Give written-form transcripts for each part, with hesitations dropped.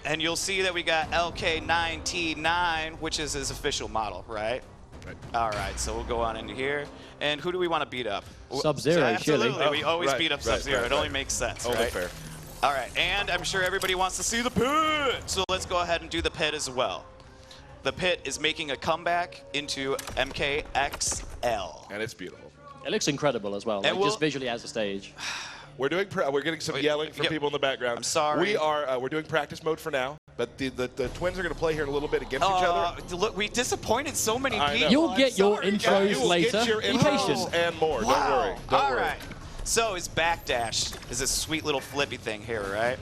And you'll see that we got LK9T9, which is his official model, right? Right. All right, so we'll go on into here. And who do we want to beat up? Sub-Zero, Absolutely, surely. we always right, beat up right, Sub-Zero. right, It only right. makes sense, Only right? fair. All right, and I'm sure everybody wants to see the pit. So let's go ahead and do the pit as well. The pit is making a comeback into MKXL. And it's beautiful. It looks incredible as well, like, we'll- just visually as a stage. We're getting some yelling from yeah, people in the background. I'm sorry. We're doing practice mode for now, but the twins are going to play here in a little bit against each other. Look, we disappointed so many I know. people. You'll I'm get your sorry, intros guys. You will later. get your Be intros patient. and more. Wow. Don't worry. Don't All worry. right. So his backdash is this sweet little flippy thing here, right?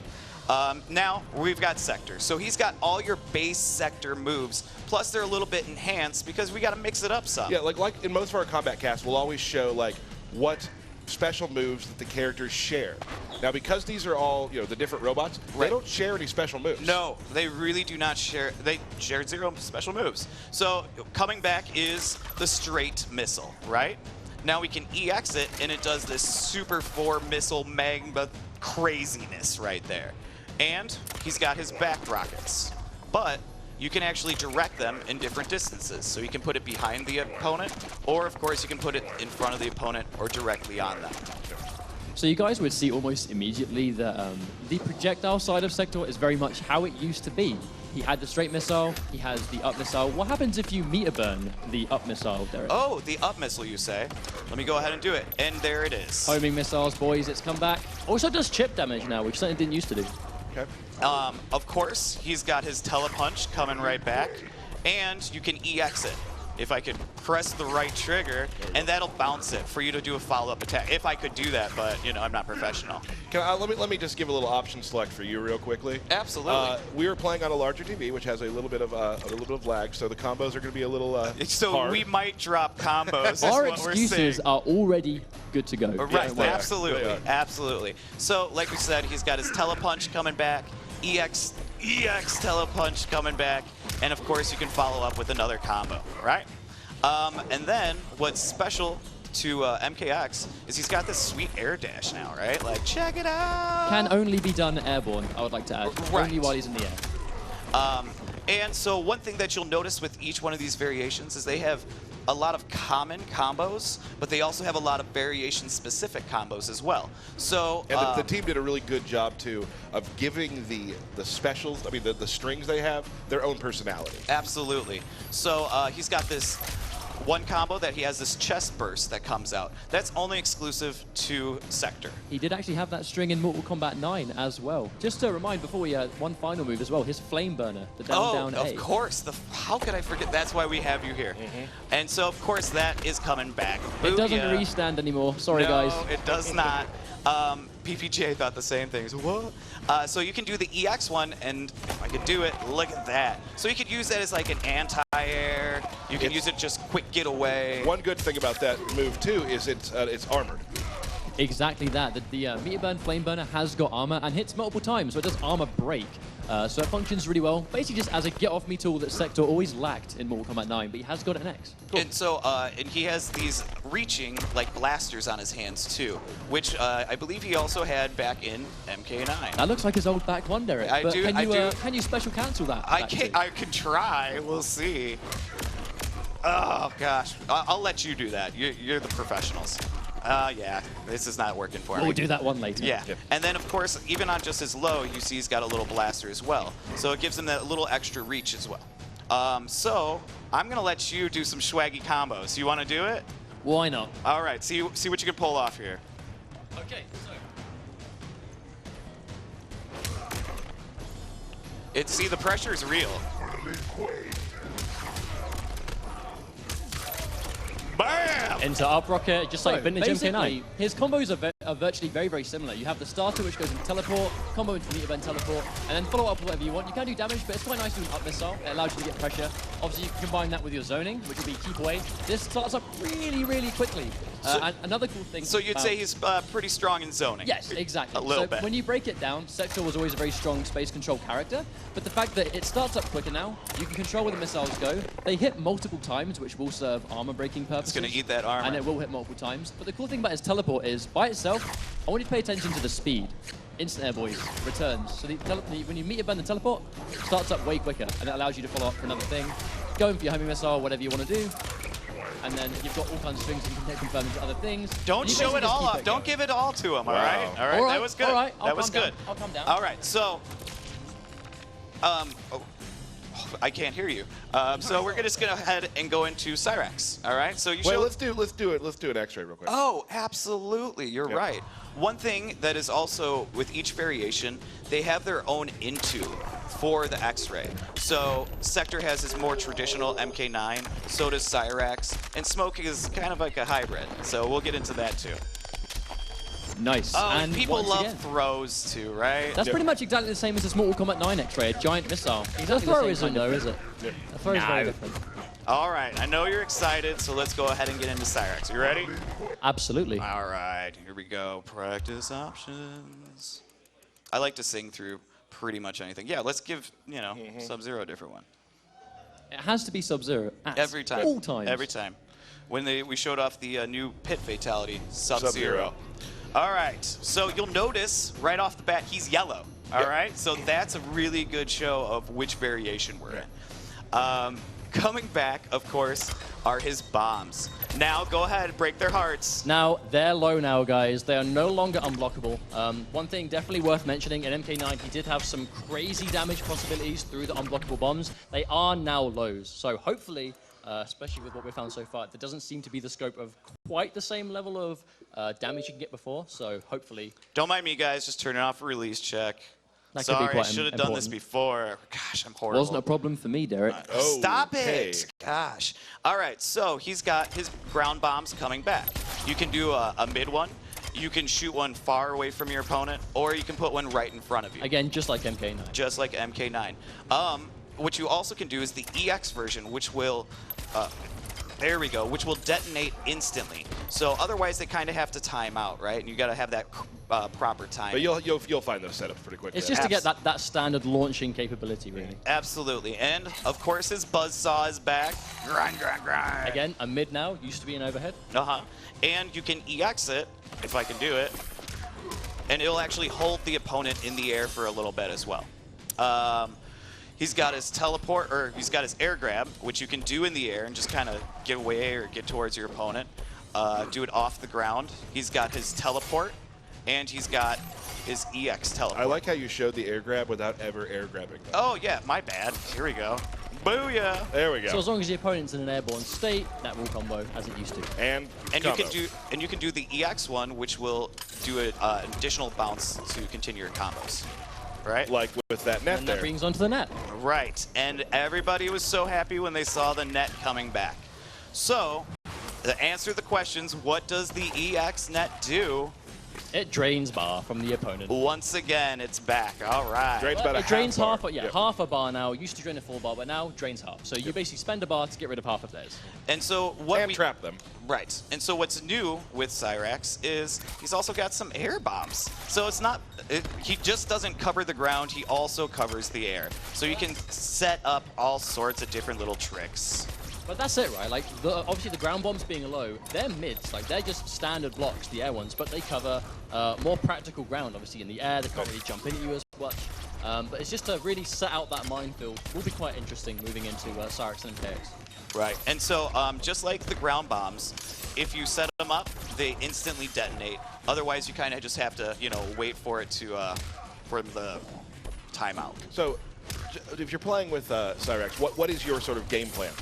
Now we've got sector. So he's got all your base sector moves, plus they're a little bit enhanced because we got to mix it up some. Yeah, like in most of our combat casts, we'll always show like what special moves that the characters share. Now, because these are all the different robots, they don't share any special moves. No, they really do not share. They share 0 special moves. So coming back is the straight missile, right? Now we can EX it, and it does this Super 4 missile magma craziness right there. And he's got his back rockets. But you can actually direct them in different distances. So you can put it behind the opponent, or of course you can put it in front of the opponent or directly on them. So you guys would see almost immediately that the projectile side of Sector is very much how it used to be. He had the straight missile, he has the up missile. What happens if you meter burn the up missile, Derek? Oh, the up missile, you say? Let me go ahead and do it. And there it is. Homing missiles, boys, it's come back. Also does chip damage now, which something it didn't used to do. Okay. Of course, he's got his telepunch coming right back, and you can EX it. If I could press the right trigger, and that'll bounce it for you to do a follow-up attack. If I could do that, but I'm not professional. Let me just give a little option select for you real quickly. Absolutely. We are playing on a larger TV, which has a little bit of lag, so the combos are going to be a little So hard. we might drop combos. is Our what we're excuses saying. are already good to go. Right, they are. absolutely, They are. absolutely. So, like we said, he's got his telepunch coming back, EX telepunch coming back, and of course you can follow up with another combo, right? And then what's special to MKX is he's got this sweet air dash now, right? Like, check it out. Can only be done airborne, I would like to add. Right. Only while he's in the air. And so one thing that you'll notice with each one of these variations is they have a lot of common combos, but they also have a lot of variation-specific combos as well. So And the team did a really good job, too, of giving the specials, the strings they have, their own personality. Absolutely. So he's got this one combo that he has this chest burst that comes out. That's only exclusive to Sector. He did actually have that string in Mortal Kombat 9 as well. Just to remind, before we one final move as well, his flame burner, the down A. Of course. How could I forget? That's why we have you here. And so, of course, that is coming back. It doesn't Booyah. restand anymore. Sorry, no, guys. it does not. PPJ thought the same thing. So, what? So you can do the EX one, and if I could do it, look at that. So you could use that as like an anti-air. You can use it just quick getaway. One good thing about that move, too, is it's armored. Exactly that. The meter burn flame burner has got armor and hits multiple times, so it does armor break. So it functions really well, basically just as a get-off-me tool that Sector always lacked in Mortal Kombat 9, but he has got it in X. Cool. And so, and he has these reaching, like, blasters on his hands, too, which I believe he also had back in MK9. That looks like his old back one, Derek. I but do- can I you, do. Can you special cancel that? I back can two? I can try. We'll see. Oh, gosh. I'll let you do that. You're the professionals. Yeah, this is not working for me. We'll do that one later. Yeah. And then, of course, even on just his low, you see he's got a little blaster as well. So it gives him that little extra reach as well. So I'm going to let you do some swaggy combos. You want to do it? Why not? All right. See what you can pull off here. Okay, so. See, the pressure is real. Bam! Into up rocket, just like So, vintage basically, MK9. his combos are virtually very, very similar. You have the starter, which goes into teleport, combo into meter burn teleport, and then follow up with whatever you want. You can do damage, but it's quite nice to do an up missile. It allows you to get pressure. Obviously, you can combine that with your zoning, which will be keep away. This starts up really, really quickly. And another cool thing. So you'd say he's pretty strong in zoning? Yes, exactly. A little so bit. when you break it down, Sector was always a very strong space control character, but the fact that it starts up quicker now, you can control where the missiles go. They hit multiple times, which will serve armor breaking purposes. It's going to eat that armor. And it will hit multiple times. But the cool thing about his teleport is, by itself, I want you to pay attention to the speed. instant air boys, returns. So when you meet your bend and teleport, it starts up way quicker, and it allows you to follow up for another thing. Go in for your homing missile, whatever you want to do. And then you've got all kinds of strings that you can confirm into other things. Don't show it all off. Don't give it all to him, all right? All right, that was good. All right, that was good. I'll come down. All right, so... I can't hear you. So we're just going to head and go into Cyrax, all right? So you Wait, show... let's do an X-ray real quick. Oh, absolutely. You're right. One thing that is also with each variation, they have their own into for the X-ray. So Sector has his more traditional MK9, so does Cyrax, and Smoke is kind of like a hybrid. So we'll get into that too. Nice. Oh, and people once love again, throws too, right? that's pretty much exactly the same as this Mortal Kombat 9 X-ray, a giant missile. The throw isn't though, is it? The throw is very different. All right, I know you're excited, so let's go ahead and get into Cyrax. You ready? Absolutely. All right, here we go. Practice options. I like to sing through pretty much anything. Yeah, let's give, you know, Sub-Zero a different one. It has to be Sub-Zero. Every time. All times. Every time. When we showed off the new pit fatality, Sub-Zero. All right, so you'll notice right off the bat he's yellow. All right, so that's a really good show of which variation we're in. Coming back, of course, are his bombs. Now, go ahead, break their hearts. Now, they're low now, guys. They are no longer unblockable. One thing definitely worth mentioning, in MK9, he did have some crazy damage possibilities through the unblockable bombs. They are now lows, so hopefully, especially with what we've found so far, there doesn't seem to be the scope of quite the same level of damage you can get before, so hopefully... Don't mind me, guys. Just turning off a release check. That could be Sorry, quite I should have done this before. Gosh, I'm horrible. Wasn't a problem for me, Derek. Stop it! Gosh. All right, so he's got his ground bombs coming back. You can do a mid one. You can shoot one far away from your opponent, or you can put one right in front of you. Again, just like MK9. Just like MK9. What you also can do is the EX version, which will... there we go, which will detonate instantly. So otherwise, they kind of have to time out, right? And you got to have that proper time. But you'll find those setups pretty quickly. It's just to get that standard launching capability, really. Absolutely. And, of course, his buzzsaw is back. Grind, grind, grind. Again, a mid now. Used to be an overhead. And you can EX it, if I can do it. And it'll actually hold the opponent in the air for a little bit as well. He's got his teleport, or he's got his air grab, which you can do in the air and just kind of get away or get towards your opponent. Do it off the ground. He's got his teleport, and he's got his EX teleport. I like how you showed the air grab without ever air grabbing them. Oh, yeah, my bad. Here we go. Booyah! There we go. So as long as the opponent's in an airborne state, that will combo as it used to. And you can do the EX one, which will do an additional bounce to continue your combos. Right? Like with that net And there. that brings onto the net. Right. And everybody was so happy when they saw the net coming back. So, to answer the questions, what does the EX net do? It drains bar from the opponent. Once again, it's back. All right. Drains about It drains half half, bar. half a bar now. Used to drain a full bar, but now drains half. So you basically spend a bar to get rid of half of theirs. And so what And trap them. Right. And so what's new with Cyrax is he's also got some air bombs. So it's not, he just doesn't cover the ground, he also covers the air. So you can set up all sorts of different little tricks. But that's it, right? Like, obviously the ground bombs being low, they're mids. Like, they're just standard blocks, the air ones, but they cover more practical ground, obviously, in the air. They can't really jump into you as much. But it's just to really set out that minefield. Will be quite interesting moving into Cyrax and MKX. Right. And so just like the ground bombs, if you set them up, they instantly detonate. Otherwise, you kind of just have to, you know, wait for it to, for the timeout. So, if you're playing with Cyrax, what is your sort of game plan?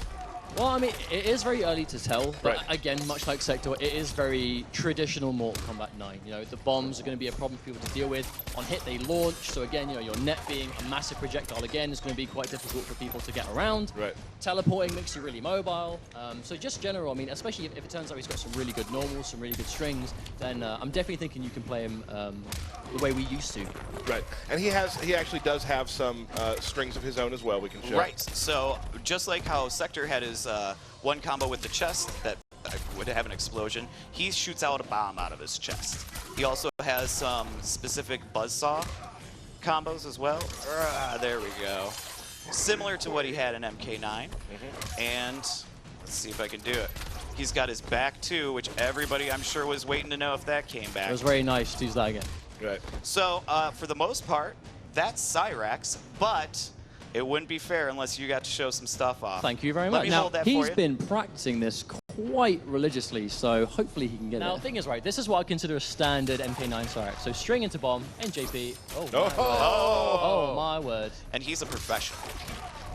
Well, I mean, it is very early to tell, but again, much like Sector, it is very traditional Mortal Kombat 9. You know, the bombs are going to be a problem for people to deal with. On hit, they launch, so again, you know, your net being a massive projectile again is going to be quite difficult for people to get around. Right. Teleporting makes you really mobile. So just general, I mean, especially if it turns out he's got some really good normals, some really good strings, then I'm definitely thinking you can play him the way we used to. Right. And he actually does have some strings of his own as well. We can show. Right. So just like how Sector had his one combo with the chest that would have an explosion, he shoots out a bomb out of his chest. He also has some specific buzzsaw combos as well. There we go. Similar to what he had in MK9. And let's see if I can do it. He's got his back too, which everybody I'm sure was waiting to know if that came back. It was very nice to use that again. Right. So for the most part, that's Cyrax, but it wouldn't be fair unless you got to show some stuff off. Thank you very Let much. me Now, hold that for he's you. been practicing this quite religiously, so hopefully he can get it. Now, the thing is, right, this is what I consider a standard MK9 Cyrax. So string into bomb, NJP. Oh, my word. Oh, my word. And he's a professional.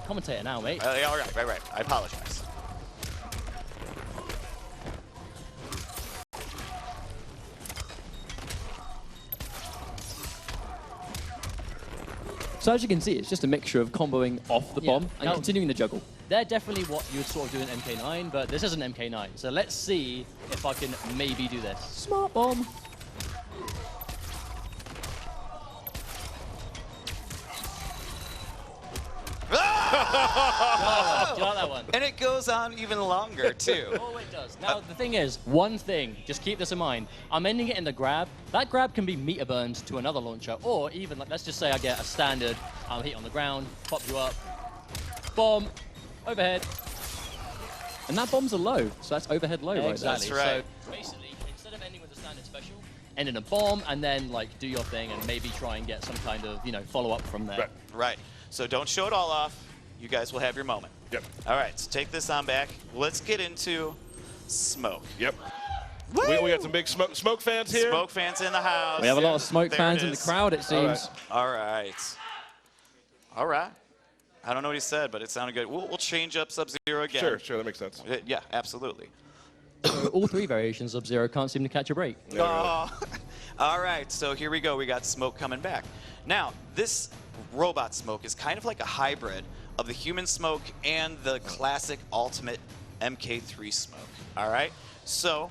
Commentator now, mate. All right. I apologize. So as you can see, it's just a mixture of comboing off the bomb and Now, continuing the juggle. They're definitely what you would sort of do in MK9, but this isn't MK9. So let's see if I can maybe do this. Smart bomb. Do you like that one? And it goes on even longer, too. Oh, it does. Now, the thing is, one thing, just keep this in mind. I'm ending it in the grab. That grab can be meter burned to another launcher, or even, like, let's just say I get a standard hit on the ground, pop you up, bomb, overhead. And that bomb's a low, so that's overhead low right there. Exactly. That's right. So basically, instead of ending with a standard special, end in a bomb, and then, like, do your thing and maybe try and get some kind of, follow-up from there. Right. Right. So don't show it all off. You guys will have your moment. Yep. All right, so take this on back. Let's get into Smoke. Yep. We got some big smoke fans here. Smoke fans in the house. We have a lot of Smoke There fans it in the is. crowd, it seems. All right. All right. I don't know what he said, but it sounded good. We'll change up Sub-Zero again. Sure, that makes sense. Yeah, absolutely. All three variations of Zero can't seem to catch a break. Oh. All right, so here we go. We got Smoke coming back. Now, this robot Smoke is kind of like a hybrid of the human Smoke and the classic ultimate MK3 Smoke. All right? So,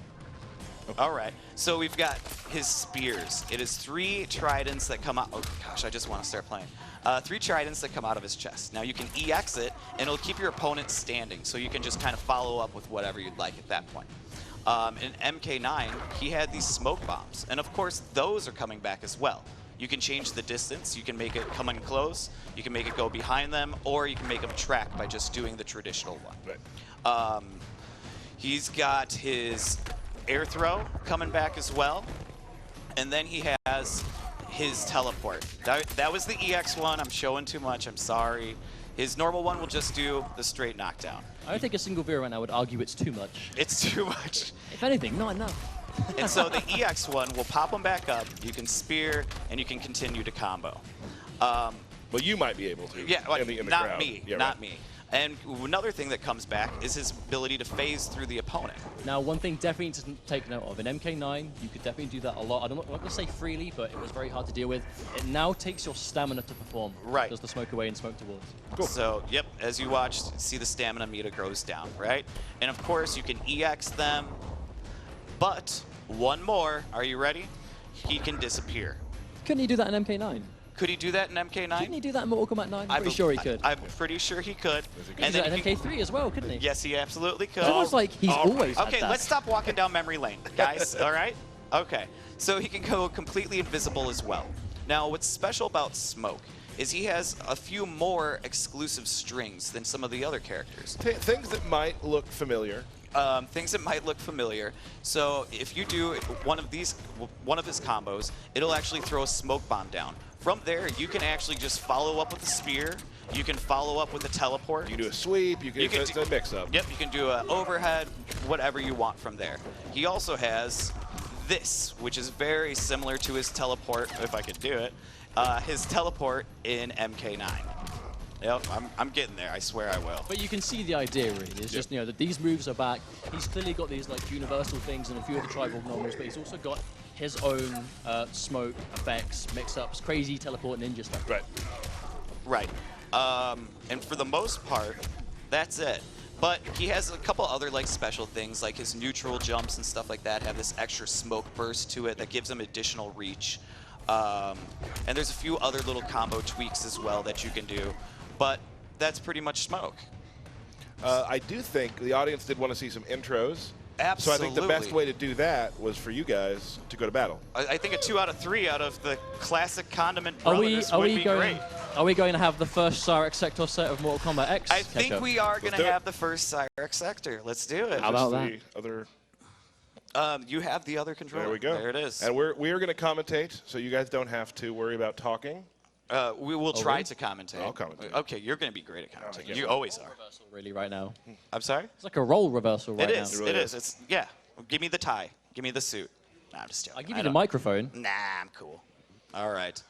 we've got his spears. It is 3 tridents that come out. Oh, gosh, I just want to start playing. 3 tridents that come out of his chest. Now, you can EX it, and it'll keep your opponent standing, so you can just kind of follow up with whatever you'd like at that point. In MK9, he had these smoke bombs, and of course, those are coming back as well. You can change the distance, you can make it come in close, you can make it go behind them, or you can make them track by just doing the traditional one. Right. He's got his air throw coming back as well, and then he has his teleport. That was the EX one. I'm showing too much, I'm sorry. His normal one will just do the straight knockdown. I don't think a single viewer right now would argue it's too much. It's too much. If anything, not enough. And so the EX one will pop them back up, you can spear, and you can continue to combo. Well, you might be able to. Yeah, well, in the not crowd. me, Yeah, not right. me. And another thing that comes back is his ability to phase through the opponent. Now, one thing definitely to take note of, in MK9, you could definitely do that a lot. I'm not going to say freely, but it was very hard to deal with. It now takes your stamina to perform. Right. Does the smoke away and smoke towards. Cool. So, yep, as you watch, see the stamina meter goes down, right? And of course, you can EX them, but one more, are you ready? He can disappear. Couldn't he do that in MK9? Could he do that in MK9? Couldn't he do that in Mortal Kombat 9? I'm pretty sure he could. I'm pretty sure he could. He could do that in MK3 as well, couldn't he? Yes, he absolutely could. It's almost like he's always had Okay, that. let's stop walking down memory lane, guys, all right? Okay, so he can go completely invisible as well. Now, what's special about Smoke is he has a few more exclusive strings than some of the other characters. Things that might look familiar. Things that might look familiar. So if you do one of his combos, it'll actually throw a smoke bomb down. From there, you can actually just follow up with a spear. You can follow up with a teleport. You can do a sweep. It's a mix-up. Yep, you can do an overhead, whatever you want from there. He also has this, which is very similar to his teleport, if I could do it, his teleport in MK9. Yep, I'm getting there. I swear I will. But you can see the idea, really. It's just, that these moves are back. He's clearly got these, like, universal things and a few of the tribal normals, but he's also got his own smoke effects, mix-ups, crazy teleport ninja stuff. Right. Right. And for the most part, that's it. But he has a couple other like special things, like his neutral jumps and stuff like that have this extra smoke burst to it that gives him additional reach. And there's a few other little combo tweaks as well that you can do. But that's pretty much Smoke. I do think the audience did want to see some intros. Absolutely. So I think the best way to do that was for you guys to go to battle. I think a 2 out of 3 out of the classic Condiment Are Brothers would be great. Are we going to have the first Cyrax sector set of Mortal Kombat X? I think we are going do to it. have the first Cyrax sector. Let's do it. How about Just that? the other You have the other controller. There we go. There it is. And we are going to commentate, so you guys don't have to worry about talking. We will try to commentate. I'll commentate. Okay, you're going to be great at commentating. You so. always are. Reversal really right now. I'm sorry? It's like a role reversal right It now. is. It really It is. It's yeah. Give me the tie. Give me the suit. Nah, I'm just joking. I'll give you the microphone. Nah, I'm cool. All right.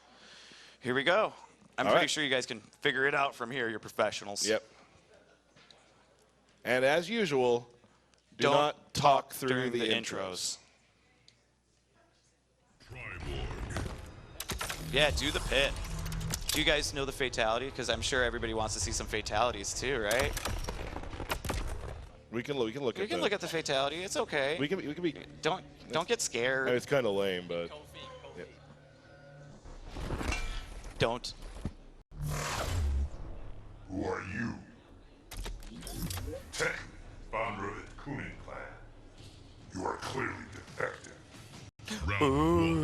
Here we go. I'm All pretty right. sure you guys can figure it out from here. You're professionals. Yep. And as usual, do Don't not talk through during the the intros. Yeah, do the pit. Do you guys know the fatality? Because I'm sure everybody wants to see some fatalities too, right? We can look We can look at the fatality. It's okay. we can be. Don't get scared. I mean, it's kind of lame, but Don't. Who are you? Tech, founder of the Kunin clan. You are clearly defective.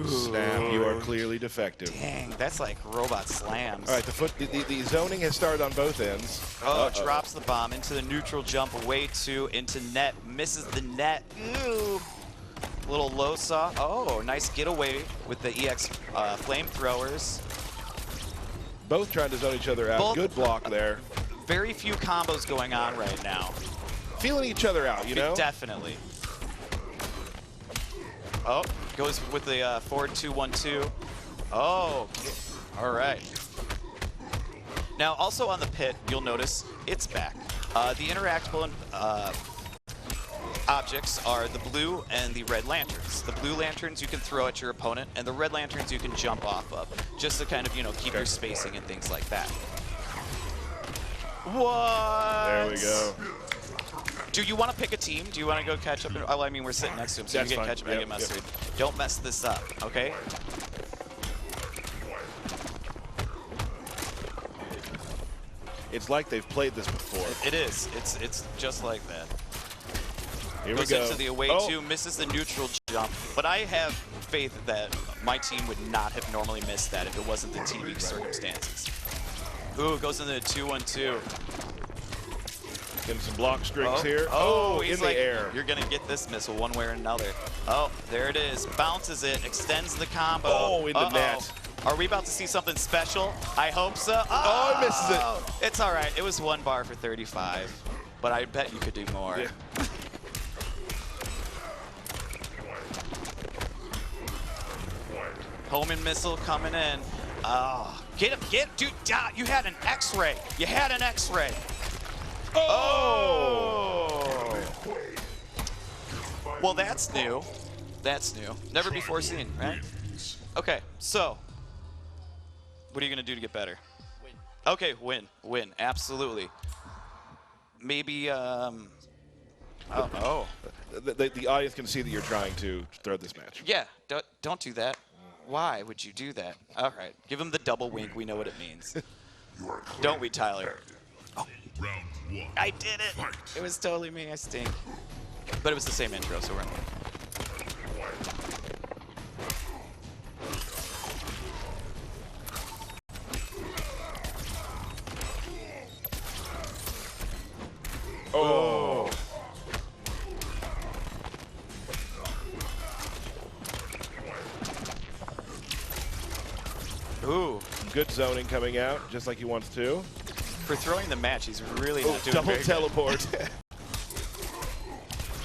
snap. You are clearly defective. Dang, that's like robot slams. All right, the zoning has started on both ends. Oh, drops the bomb into the neutral jump, away two, into net, misses the net. Ooh. Little low saw. Oh, nice getaway with the EX flamethrowers. Both trying to zone each other out. Both- Good block there. Very few combos going on right now. Feeling each other out, you know? Definitely. Oh, goes with the forward 2-1-2. Oh, all right. Now, also on the pit, you'll notice it's back. The interactable objects are the blue and the red lanterns. The blue lanterns you can throw at your opponent, and the red lanterns you can jump off of, just to kind of, keep your spacing and things like that. What? There we go. Do you want to pick a team? Do you want to go catch up? Well, I mean, we're sitting next to him, so That's you can fine. catch up and Yep, get yep. mustard. Don't mess this up, okay? It's like they've played this before. It is. It's just like that. Here we Goes go. into the away Oh, two, misses the neutral jump. But I have faith that my team would not have normally missed that if it wasn't the TV circumstances. Ooh, goes into the 2-1-2. Getting some block strings here. Oh, in he's the like, air. you're gonna get this missile one way or another. Oh, there it is. Bounces it, extends the combo. Oh, in the net. Are we about to see something special? I hope so. Oh, he misses it. It's all right. It was 1 bar for 35, but I bet you could do more. Yeah. Homing missile coming in. Oh, get him, dude. You had an X-ray. You had an X-ray. Oh. Well, that's new. That's new. Never before seen, right? Okay, so what are you gonna do to get better? Win. Okay, win, absolutely. Maybe, oh. The audience can see that you're trying to throw this match. Yeah, don't do that. Why would you do that? All right, give him the double wink. We know what it means. Don't we, Tyler? Oh. Round one. I did it. It was totally me. I stink. But it was the same intro, so we're in. Oh. Ooh. Good zoning coming out, just like he wants to. For throwing the match, he's really not doing Double very good. teleport.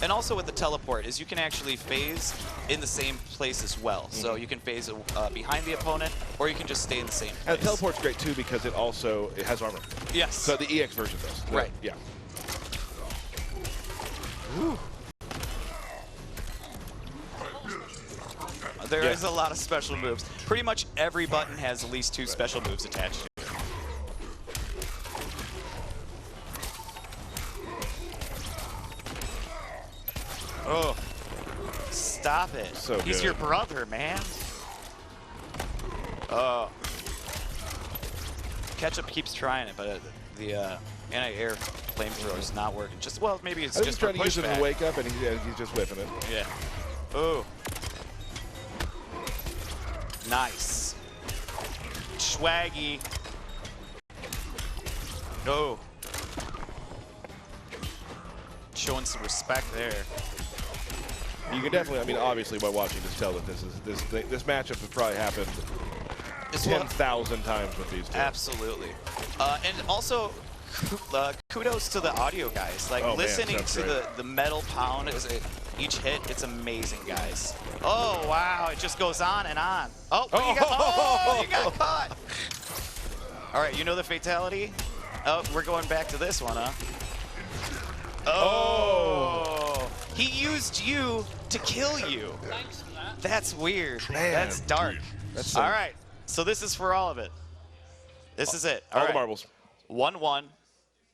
And also with the teleport is you can actually phase in the same place as well. So you can phase behind the opponent, or you can just stay in the same place. And teleport's great too because it has armor. Yes. So the EX version does. Right. Yeah. There is a lot of special moves. Pretty much every button has at least 2 special moves attached to it. Oh, stop it. So He's good. your brother, man. Oh. Ketchup keeps trying it, but the anti-air flamethrower is not working. Well, maybe it's I think just he's trying to use it in pushback. the wake up, and he's just whiffing it. Yeah. Oh. Nice. Swaggy. Oh. Showing some respect there. You can definitely, I mean, obviously by watching just tell that this matchup has probably happened 10,000 times with these two. Absolutely. And also, kudos to the audio guys. Like, Oh, man, listening sounds to great. the metal pound as each hit, it's amazing, guys. Oh, wow, it just goes on and on. Oh, you got caught. All right, you know the fatality? Oh, we're going back to this one, huh? Oh. He used you to kill you. Thanks for that. That's weird. Man, That's dark. That's All right, so this is for all of it. This is it. All right. the marbles. 1-1.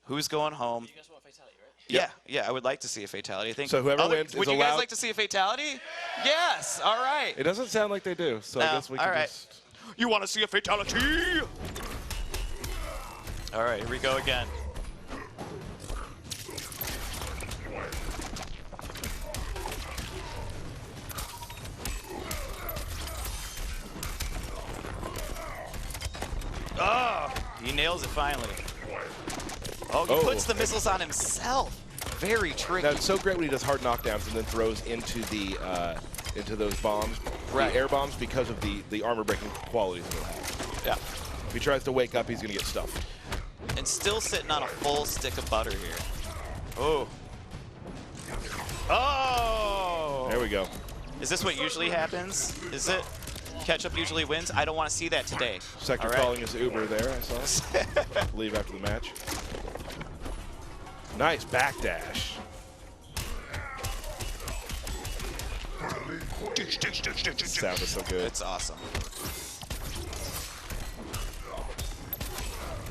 Who's going home? You guys want a fatality, right? Yeah, yeah, I would like to see a fatality. I think. So whoever wins is would you allowed- guys like to see a fatality? Yes. All right. It doesn't sound like they do, so I No, guess we all can right. just... You want to see a fatality? All right, here we go again. Oh, he nails it finally. Oh, he puts the missiles on himself. Very tricky. That's so great when he does hard knockdowns and then throws into the into those bombs, Right. the air bombs, because of the armor breaking qualities that it'll have. Yeah. If he tries to wake up, he's gonna get stuffed. And still sitting on a full stick of butter here. Oh. Oh! There we go. Is this what usually happens? Is it? Ketchup usually wins? I don't want to see that today. Sector All right. calling his Uber there, I saw. Leave after the match. Nice backdash. Sounded so good. It's awesome.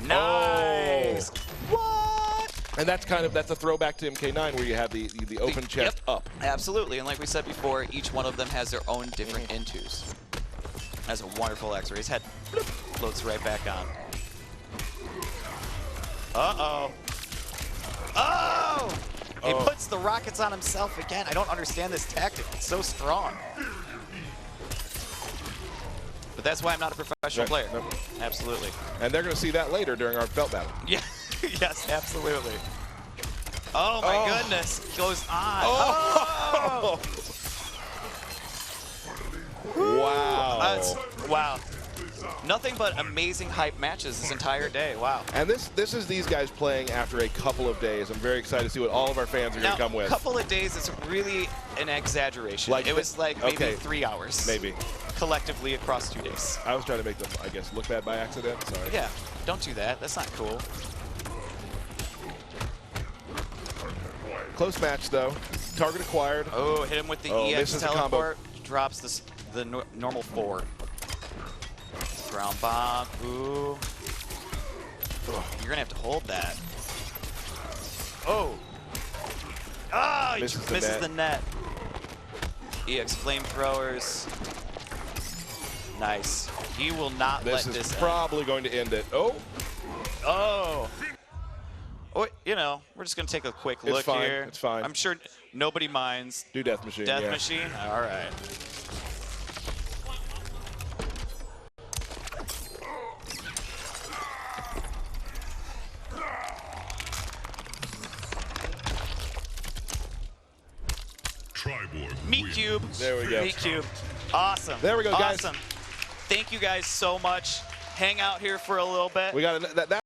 Nice! What? And that's a throwback to MK9 where you have the open chest up. Absolutely, and like we said before, each one of them has their own different intos. Has a wonderful X-ray. His head bloop, floats right back on. Uh-oh. Oh! He puts the rockets on himself again. I don't understand this tactic. It's so strong. But that's why I'm not a professional player. Nope. Absolutely. And they're going to see that later during our belt battle. Yeah. Yes, absolutely. Oh my goodness. Goes on. Oh! Wow. Wow. Nothing but amazing hype matches this entire day. Wow. And this is these guys playing after a couple of days. I'm very excited to see what all of our fans are going Now, to come with. a couple of days is really an exaggeration. Like it was like maybe okay. 3 hours. Maybe. Collectively across 2 days. I was trying to make them, I guess, look bad by accident. Sorry. Yeah, don't do that. That's not cool. Close match, though. Target acquired. Oh, hit him with the Oh, EX misses the combo. teleport. Drops the normal 4. Ground bomb. Ooh. You're going to have to hold that. Oh. Ah, he Misses misses the the net. EX flamethrowers. Nice. He will not This let is this end. probably going to end it. Oh, Oh. Oh, you know, we're just going to take a quick It's look fine. here. It's fine. I'm sure nobody minds. do Death Machine. Death yeah. Machine? All right. TRI-BORG Meat wins. Cube. There we go. Meat Cube. Awesome. There we go, guys. Awesome. Thank you guys so much. Hang out here for a little bit. We got that